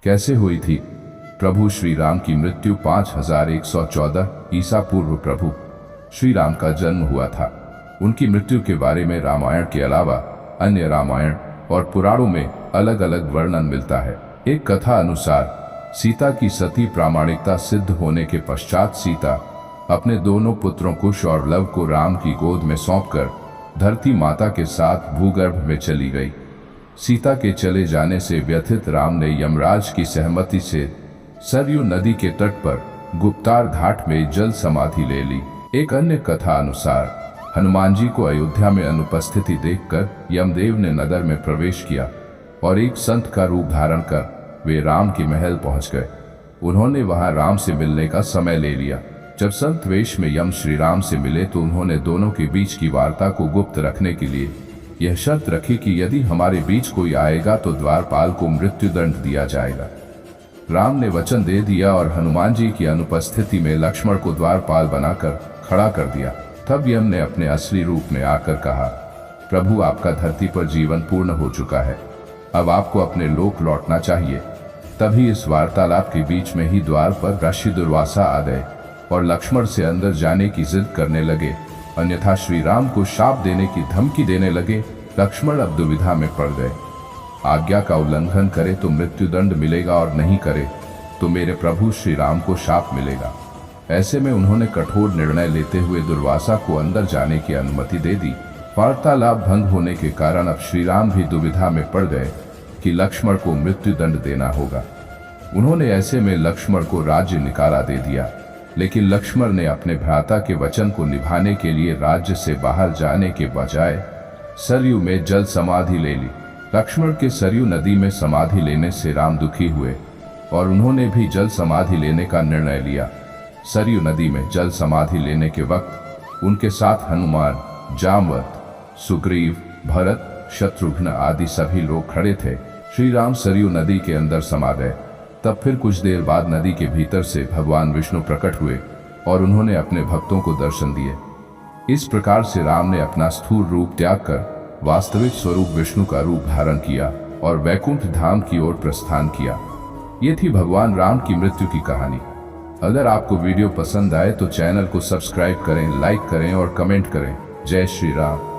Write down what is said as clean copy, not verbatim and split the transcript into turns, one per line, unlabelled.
कैसे हुई थी? प्रभु श्री राम की मृत्यु 5114 ईसा पूर्व प्रभु श्री राम का जन्म हुआ था। उनकी मृत्यु के बारे में रामायण के अलावा अन्य रामायण और पुराणों में अलग अलग वर्णन मिलता है। एक कथा अनुसार सीता की सती प्रामाणिकता सिद्ध होने के पश्चात सीता अपने दोनों पुत्रों कुश और लव को राम की गोद में सौंपकर धरती माता के साथ भूगर्भ में चली गई। सीता के चले जाने से व्यथित राम ने यमराज की सहमति से सरयू नदी के तट पर गुप्तार घाट में जल समाधि ले ली। एक अन्य कथा अनुसार हनुमान जी को अयोध्या में अनुपस्थिति देखकर यमदेव ने नगर में प्रवेश किया और एक संत का रूप धारण कर वे राम के महल पहुंच गए। उन्होंने वहां राम से मिलने का समय ले लिया। जब संत वेश में यम श्री राम से मिले तो उन्होंने दोनों के बीच की वार्ता को गुप्त रखने के लिए यह शर्त रखी कि यदि हमारे बीच कोई आएगा तो द्वारपाल को मृत्युदंड दिया जाएगा। राम ने वचन दे दिया और हनुमान जी की अनुपस्थिति में लक्ष्मण को द्वारपाल बनाकर खड़ा कर दिया। तब यम ने अपने असली रूप में आकर कहा, प्रभु आपका धरती पर जीवन पूर्ण हो चुका है, अब आपको अपने लोक लौटना चाहिए। तभी इस वार्तालाप के बीच में ही द्वार पर ऋषि दुर्वासा आ गए और लक्ष्मण से अंदर जाने की जिद करने लगे, अन्यथा श्री राम को शाप देने की धमकी देने लगे। लक्ष्मण अब दुविधा में पड़ गए। आज्ञा का उल्लंघन करे तो मृत्युदंड मिलेगा और नहीं करे तो मेरे प्रभु श्री राम को शाप मिलेगा। ऐसे में उन्होंने कठोर निर्णय लेते हुए दुर्वासा को अंदर जाने की अनुमति दे दी। वार्तालाप भंग होने के कारण अब श्री राम भी दुविधा में पड़ गए कि लक्ष्मण को मृत्युदंड देना होगा। उन्होंने ऐसे में लक्ष्मण को राज्य निकाला दे दिया, लेकिन लक्ष्मण ने अपने भ्राता के वचन को निभाने के लिए राज्य से बाहर जाने के बजाय सरयू में जल समाधि ले ली। लक्ष्मण के सरयू नदी में समाधि लेने से राम दुखी हुए और उन्होंने भी जल समाधि लेने का निर्णय लिया। सरयू नदी में जल समाधि लेने के वक्त उनके साथ हनुमान, जामवंत, सुग्रीव, भरत, शत्रुघ्न आदि सभी लोग खड़े थे। श्री राम सरयू नदी के अंदर समा गए। तब फिर कुछ देर बाद नदी के भीतर से भगवान विष्णु प्रकट हुए और उन्होंने अपने भक्तों को दर्शन दिए। इस प्रकार से राम ने अपना स्थूल रूप त्याग कर वास्तविक स्वरूप विष्णु का रूप धारण किया और वैकुंठ धाम की ओर प्रस्थान किया। ये थी भगवान राम की मृत्यु की कहानी। अगर आपको वीडियो पसंद आए तो चैनल को सब्सक्राइब करें, लाइक करें और कमेंट करें। जय श्री राम।